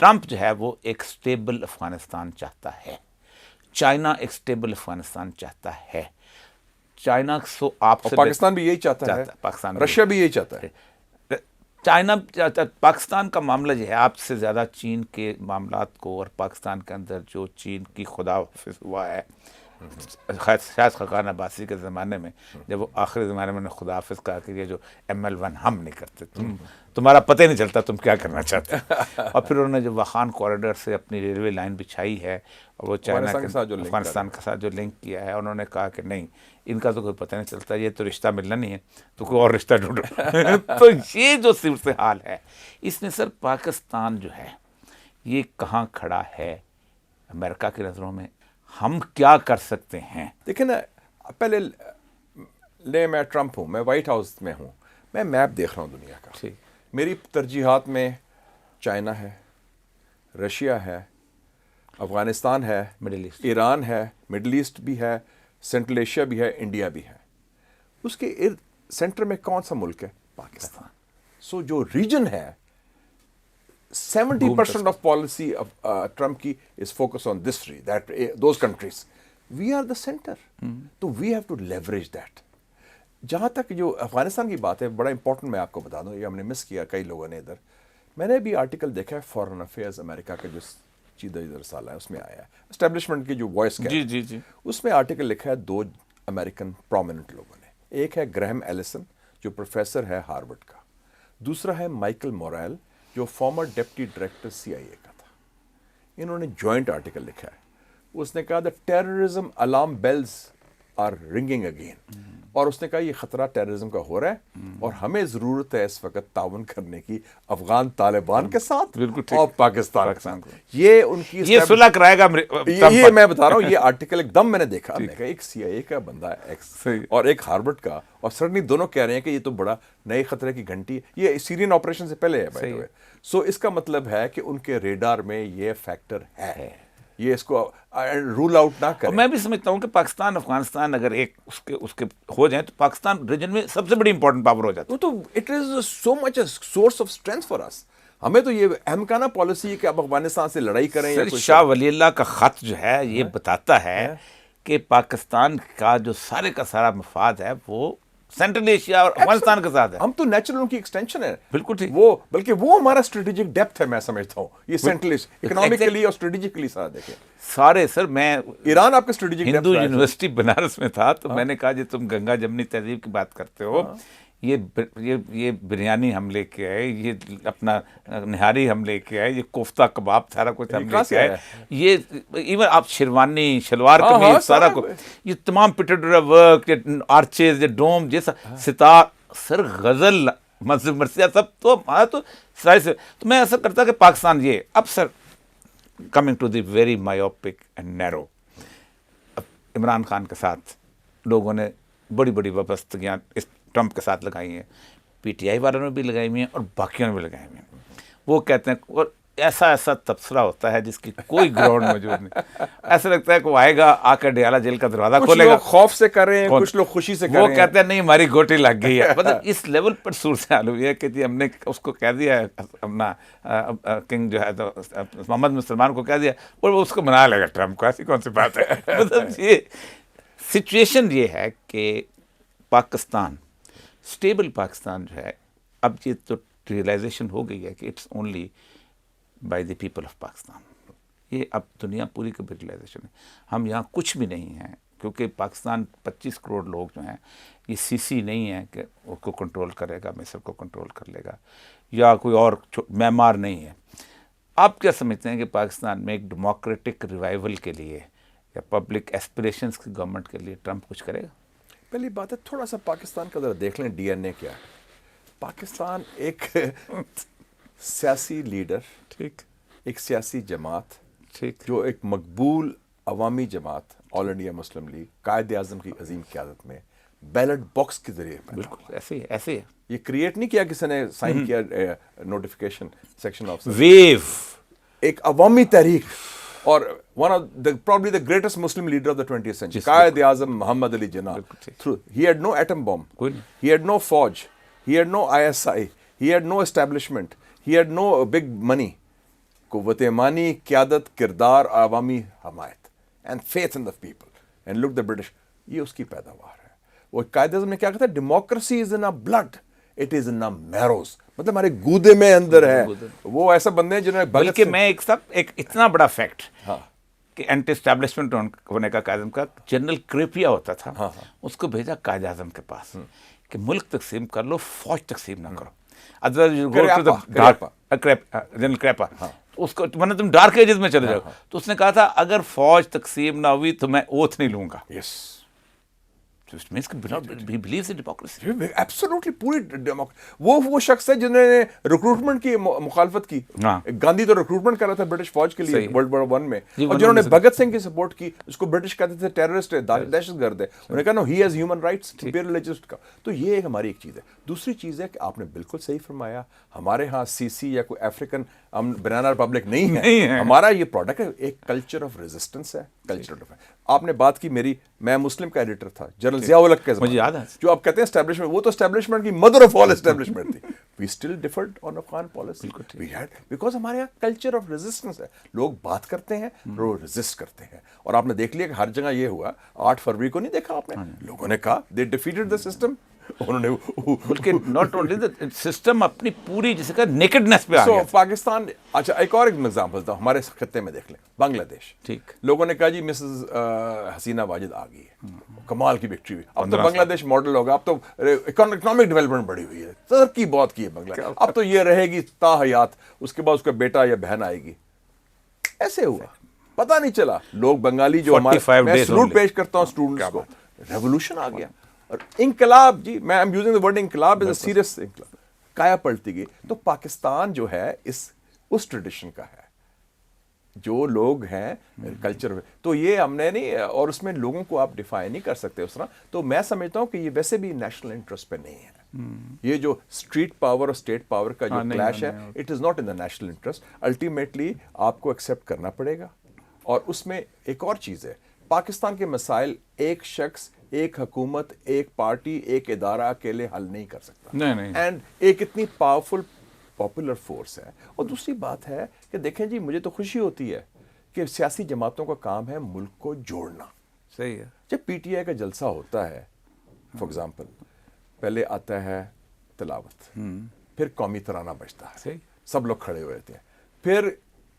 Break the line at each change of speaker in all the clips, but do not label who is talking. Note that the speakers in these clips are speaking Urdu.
ٹرمپ جو ہے وہ ایک سٹیبل افغانستان چاہتا ہے، چائنا ایک سٹیبل افغانستان چاہتا ہے، چائنا سو آپ سے
پاکستان بھی یہی چاہتا ہے،
پاکستان
رشیا بھی یہی چاہتا ہے.
چائنا پاکستان کا معاملہ جو ہے آپ سے زیادہ چین کے معاملات کو، اور پاکستان کے اندر جو چین کی خدا حافظ ہوا ہے شاید خقان عباسی کے زمانے میں، جب وہ آخری زمانے میں نے خدا حافظ کہا کہ یہ جو ML1 ہم نہیں کرتے، تمہارا پتہ ہی نہیں چلتا تم کیا کرنا چاہتے. اور پھر انہوں نے جو واخان کوریڈور سے اپنی ریلوے لائن بچھائی ہے، اور وہ چائنا کے افغانستان کے ساتھ جو لنک کیا ہے، انہوں نے کہا کہ نہیں، ان کا تو کوئی پتہ نہیں چلتا، یہ تو رشتہ ملنا نہیں ہے، تو کوئی اور رشتہ ڈھونڈو. تو یہ جو صورتحال ہے، اس میں سر پاکستان جو ہے یہ کہاں کھڑا ہے امریکہ کی نظروں میں، ہم کیا کر سکتے ہیں؟
دیکھیں نا، پہلے میں ٹرمپ ہوں، میں وائٹ ہاؤس میں ہوں، میں میپ دیکھ رہا ہوں دنیا کا. میری ترجیحات میں چائنا ہے، رشیا ہے، افغانستان ہے،
مڈل ایسٹ،
ایران ہے، مڈل ایسٹ بھی ہے، سینٹرل ایشیا بھی ہے، انڈیا بھی ہے. اس کے سینٹر میں کون سا ملک ہے؟ پاکستان. سو جو ریجن ہے 70% آف پالیسی ٹرمپ کی is focus on this those countries. We are the centre, تو we have to leverage that. جہاں تک جو افغانستان کی بات ہے، بڑا امپورٹنٹ میں آپ کو بتا دوں، یہ ہم نے مس کیا کئی لوگوں نے ادھر. میں نے بھی آرٹیکل دیکھا ہے فارن افیئرز امریکہ کا جو چیدہ رسالہ ہے، اس میں آیا ہے اسٹیبلشمنٹ کی جو وائس ہے،
جی
اس میں آرٹیکل لکھا ہے 2 امریکن پرومیننٹ لوگوں نے. ایک ہے گرہم ایلسن جو پروفیسر ہے ہارورڈ کا، دوسرا ہے مائیکل موریل جو فارمر ڈپٹی ڈائریکٹر CIA کا تھا. انہوں نے جوائنٹ آرٹیکل لکھا ہے. اس نے کہا the terrorism alarm bells are ringing again, اور اس نے کہا یہ خطرہ ٹیررزم کا ہو رہا ہے، اور ہمیں ضرورت ہے اس وقت تعاون کرنے کی افغان طالبان کے ساتھ اور پاکستان کو. یہ ان کی
یہ صلح کرائے گا.
یہ میں بتا رہا ہوں، یہ آرٹیکل ایک دم میں نے دیکھا، میں کہا ایک CIA کا بندہ ہے ایکس اور ایک ہارورڈ کا، اور سڈنلی دونوں کہہ رہے ہیں کہ یہ تو بڑا نئے خطرے کی گھنٹی، یہ سیرین آپریشن سے پہلے ہے. سو اس کا مطلب ہے کہ ان کے ریڈار میں یہ فیکٹر ہے، یہ اس کو رول آؤٹ نہ کریں.
میں بھی سمجھتا ہوں کہ پاکستان افغانستان اگر ایک اس کے ہو جائیں تو پاکستان ریجن میں سب سے بڑی امپورٹنٹ پاور ہو جاتا ہے.
تو it is so much a source of strength for us. ہمیں تو یہ اہمکانہ پالیسی ہے کہ اب افغانستان سے لڑائی کریں.
سر شاہ ولی اللہ کا خط جو ہے یہ بتاتا ہے کہ پاکستان کا جو سارے کا سارا مفاد ہے وہ سینٹرل ایشیا اور افغانستان کے ساتھ ہے.
ہم تو نیچرل ان کی ایکسٹینشن ہے.
بالکل ٹھیک.
وہ بلکہ وہ ہمارا اسٹریٹجک ڈیپتھ ہے، میں سمجھتا ہوں یہ سینٹرل اکنامکلی اور اسٹریٹجکلی سارا دیکھیں
سارے. سر میں
ایران آپ کا اسٹریٹجک
ہندو یونیورسٹی بنارس میں تھا، تو میں نے کہا جی تم گنگا جمنی تہذیب کی بات کرتے ہو، یہ بریانی ہم لے کے آئے، یہ اپنا نہاری ہم لے کے آئے، یہ کوفتہ کباب سارا کچھ ہم لے کے آئے، یہ ایون آپ شیروانی شلوار قمیض سارا کچھ، یہ تمام پٹڈورا ورک، آرچیز، یہ ڈوم جیسا ستار، سر غزل، مسجد مرثیہ، سب تو ہمارا تو سارے سے. تو میں ایسا کرتا کہ پاکستان یہ اب sir coming to the very myopic and narrow, Imran Khan کے ساتھ لوگوں نے بڑی بڑی وابستگیاں اس ٹرمپ کے ساتھ لگائی ہیں، PTI والوں نے بھی لگائی ہوئی ہیں اور باقیوں نے بھی لگائی ہوئی ہیں. وہ کہتے ہیں، اور ایسا تبصرہ ہوتا ہے جس کی کوئی گراؤنڈ موجود نہیں. ایسا لگتا ہے کہ وہ آئے گا، آ کر ڈیالہ جیل کا دروازہ کھولے گا.
خوف سے کر رہے ہیں، کچھ لوگ خوشی سے کر رہے ہیں.
وہ کہتے ہیں نہیں ہماری گوٹی لگ گئی ہے. مطلب اس لیول پر صورتحال ہوئی ہے کہ جی ہم نے اس کو کہہ دیا ہے، اپنا کنگ جو ہے تو محمد بن سلمان کو کہہ دیا، اور وہ اس کو منا لے گا ٹرمپ کو. ایسی کون سی بات ہے؟ مطلب یہ سچویشن یہ ہے کہ پاکستان اسٹیبل پاکستان جو ہے، اب یہ تو ریئلائزیشن ہو گئی ہے کہ it's only by the people of Pakistan. یہ اب دنیا پوری کی ریئلائزیشن ہے. ہم یہاں کچھ بھی نہیں ہیں، کیونکہ پاکستان 25 کروڑ لوگ جو ہیں، یہ CC نہیں ہے کہ وہ کو کنٹرول کرے گا، مصر کو کنٹرول کر لے گا، یا کوئی اور معمار نہیں ہے. آپ کیا سمجھتے ہیں کہ پاکستان میں ایک ڈیموکریٹک ریوائول کے لیے یا پبلک ایسپریشنز کی گورنمنٹ کے لیے ٹرمپ کچھ کرے گا؟
پہلی بات ہے تھوڑا سا پاکستان کا ذرا دیکھ لیں DNA کیا ہے. پاکستان ایک سیاسی لیڈر، ٹھیک، ایک سیاسی جماعت، ٹھیک، جو ایک مقبول عوامی جماعت، آل India Muslim league, Quaid Azam کی عظیم قیادت میں بیلٹ باکس کے ذریعے.
بالکل ایسے ہی
یہ کریٹ نہیں کیا کسی نے، سائن کیا نوٹیفیکیشن سیکشن آف
ویو،
ایک عوامی تحریک، اور one of the probably the greatest Muslim leader of the 20th century, Quaid Azam Muhammad Ali Jinnah. He had no atom bomb, he had no فوج, he had no ISI, he had no establishment, he had no big money. قوت ایمانی, قیادت, کردار, عوامی حمایت and faith in the people and look the British, یہ اس کی پیداوار ہے. وہ قائد اعظم نے کیا کہا تھا, democracy is in blood, it is in marrows, مطلب ہمارے گودے میں اندر ہے. وہ ایسا بندے ہیں جنہوں نے
بلکہ میں ایک اتنا بڑا فیکٹ کہ اینٹی اسٹیبلشمنٹ ہونے کا قائد اعظم کا, جنرل کریپیا ہوتا تھا, اس کو بھیجا قائد اعظم کے پاس کہ ملک تقسیم کر لو, فوج تقسیم نہ کرو. جنرل کریپا, اس کو میں نے تم ڈارک ایجز میں چلے جاؤ. تو اس نے کہا تھا اگر فوج تقسیم نہ ہوئی تو میں اوتھ نہیں لوں گا.
یس,
ایبسولوٹلی
پوری وہ شخص ہے جنہوں نے ریکروٹمنٹ کی مخالفت کی. گاندھی تو ریکروٹمنٹ کر رہا تھا برٹش فوج کے لیے ورلڈ وار 1 میں, اور جنہوں نے بھگت سنگھ کی سپورٹ کی, اس کو برٹش کہتے تھے ٹیررسٹ ہے, دہشت گرد ہے, انہوں نے کہا no he has human rights, imperialist کا. تو یہ ایک ہماری ایک چیز ہے. دوسری چیز ہے کہ آپ نے بالکل صحیح فرمایا, ہمارے ہاں سی یا کوئی افریقن ہم بنانا ریپبلک نہیں ہے, ہمارا یہ پروڈکٹ ہے, ایک کلچر آف ریزسٹنس ہے. آپ نے بات کی میری, میں مسلم کا ایڈیٹر تھا جنرل ضیاء الحق کے زمانے میں, جو آپ کہتے ہیں اسٹیبلشمنٹ, وہ تو اسٹیبلشمنٹ کی مدر آف آل اسٹیبلشمنٹ تھی. We still deferred on Afghan policy, we had, because ہمارے یہاں کلچر آف ریزسٹنس ہے. لوگ بات کرتے ہیں, لوگ ریزسٹ کرتے ہیں. اور آپ نے دیکھ لیا کہ ہر جگہ یہ ہوا. 8 فروری کو نہیں دیکھا آپ نے, لوگوں نے کہا دے ڈیفیٹڈ دا سسٹم. انہوں نے
بلکہ ناٹ اونلی دا سسٹم, اپنی پوری جسے کہ نیکڈنس پہ آ گیا.
پاکستان, اچھا ایک اور ایگزامپل تھا ہمارے خطے میں, دیکھ لیں بنگلہ دیش.
ٹھیک,
لوگوں نے کہا جی مسز حسینہ واجد آ گئی ہے, کمال کی وکٹری ہوئی, اب تو بنگلہ دیش ماڈل ہوگا, اب تو اکنامک ڈیولپمنٹ بڑی ہوئی ہے, ترقی بہت کی ہے بنگلہ, اب تو یہ رہے گی تا حیات, اس کے بعد اس کا بیٹا یا بہن آئے گی. ایسے ہوا, پتہ نہیں چلا. لوگ بنگالی جو ہمارے, میں سلوٹ پیش کرتا ہوں اسٹوڈنٹس کو, ریولوشن آ گیا. اور انقلاب, جی میں ایم یوزنگ دا ورڈ انقلاب از اے سیریس انقلاب, کایا پلٹی گئی. تو پاکستان جو ہے اس ٹریڈیشن کا ہے, جو لوگ ہیں کلچر, تو یہ ہم نے نہیں, اور اس میں لوگوں کو آپ ڈیفائن نہیں کر سکتے اس طرح. تو میں سمجھتا ہوں کہ یہ ویسے بھی نیشنل انٹرسٹ پہ نہیں ہے. یہ جو اسٹریٹ پاور اور اسٹیٹ پاور کا جو کلیش ہے, it is not in the national interest. Ultimately آپ کو ایکسیپٹ کرنا پڑے گا. اور اس میں ایک اور چیز ہے, پاکستان کے مسائل ایک شخص, ایک حکومت, ایک پارٹی, ایک ادارہ اکیلے حل نہیں کر سکتا. اینڈ ایک اتنی پاورفل پاپولر فورس ہے. اور دوسری بات ہے کہ دیکھیں جی, مجھے تو خوشی ہوتی ہے کہ سیاسی جماعتوں کا کام ہے ملک کو جوڑنا.
صحیح ہے.
جب پی ٹی آئی کا جلسہ ہوتا ہے, فار ایگزامپل, پہلے آتا ہے تلاوت, پھر قومی ترانہ بجتا ہے, سب لوگ کھڑے ہوئے تھے, پھر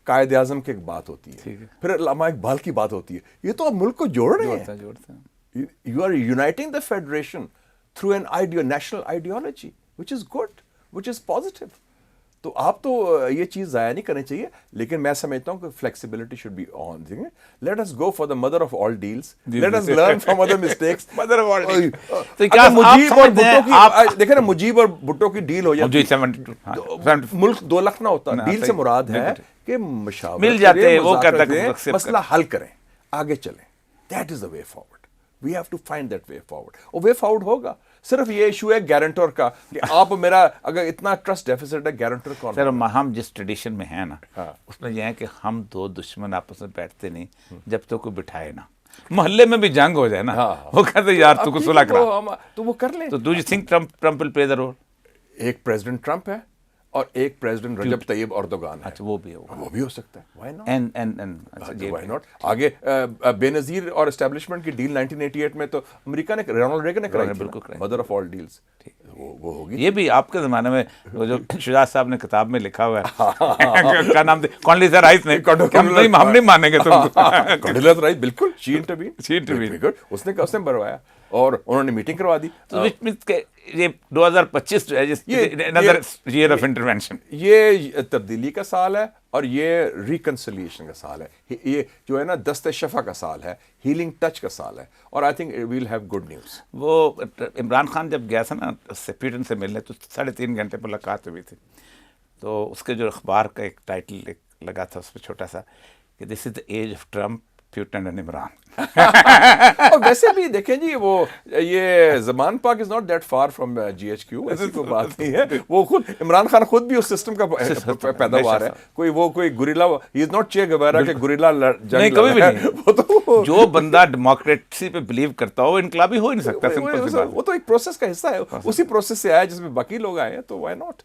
قائد اعظم کی ایک بات ہوتی ہے, پھر علامہ اقبال کی بات ہوتی ہے. یہ تو آپ ملک کو جوڑ رہے ہیں. You are uniting the federation through an national ideology, which is good, which is positive. تو آپ تو یہ چیز ضائع نہیں کرنی چاہیے. لیکن میں سمجھتا ہوں کہ flexibility should be on. Let us go for the mother of all deals. Let us learn from other mistakes.
mother of all deals.
تو کیا مجیب اور بھٹو کی, دیکھیں نا, مجیب اور بھٹو کی ڈیل ہو جاتی, ملک 2 لکھ نہ ہوتا. ڈیل سے مراد ہے کہ مشاورت
مل جاتے ہیں, وہ کرتے ہیں,
مسئلہ حل کریں, آگے چلیں. That is the way forward. We have to find that way forward. اور way forward ہوگا. صرف یہ ایشو ہے گارنٹور کا کہ آپ میرا اگر اتنا ٹرسٹ ڈیفیسٹ ہے, گارنٹور کون؟
سر ہم جس ٹریڈیشن میں ہیں نا, اس میں یہ ہے کہ ہم 2 دشمن آپس میں بیٹھتے نہیں جب تک کوئی بٹھائے نا. محلے میں بھی جنگ ہو جائے نا, وہ کہتے یار تو کو صلح کرا,
تو وہ کر لیں.
تو do you think Trump will play the role?
ایک پریزیڈنٹ ٹرمپ ہے اور ایک پریزیڈنٹ رجب طیب اردوغان ہے.
اچھا, وہ بھی ہوگا,
وہ بھی ہو سکتا ہے. Why not. آگے بے نظیر اور اسٹیبلشمنٹ کی ڈیل 1988 میں تو امریکہ نے, رونالڈ ریگن نے کرائی, بالکل مدر آف آل ڈیلز. وہ ہوگی.
یہ بھی آپ کے زمانے میں جو شجاعت صاحب نے کتاب میں لکھا ہوا ہے, کیا نام تھا, کونڈلیزا رائس نے, ہم نہیں مانیں گے تم.
کونڈلیزا رائس, بالکل, شی انٹروین, اس نے بروایا اور انہوں نے میٹنگ کروا دی.
یہ 2025 جو ہے another year of intervention,
یہ تبدیلی کا سال ہے اور یہ ریکنسیلیشن کا سال ہے. یہ جو ہے نا دست شفا کا سال ہے, ہیلنگ ٹچ کا سال ہے. اور I think we'll have good news.
وہ عمران خان جب گیا تھا نا پیوٹن سے ملنے, تو 3.5 گھنٹے ملاقات ہوئی تھی. تو اس کے جو اخبار کا ایک ٹائٹل لگا تھا اس پہ چھوٹا سا, کہ this is the age of Trump, Putin and Imran.
اور ویسے بھی دیکھیں جی, وہ یہ Zaman Park is not that far from G H Q, ایسی کوئی بات نہیں ہے. وہ خود عمران خان خود بھی اس سسٹم کا پیداوار ہے. کوئی گوریلا, ہی از ناٹ چے گویرا کہ گوریلا
نہیں, کبھی بھی نہیں. جو بندہ ڈیموکریسی پہ بلیو کرتا ہو انقلابی ہو ہی نہیں سکتا.
وہ تو ایک پروسیس کا حصہ ہے, اسی پروسیس سے آیا جس میں باقی لوگ آئے ہیں, تو وائی ناٹ.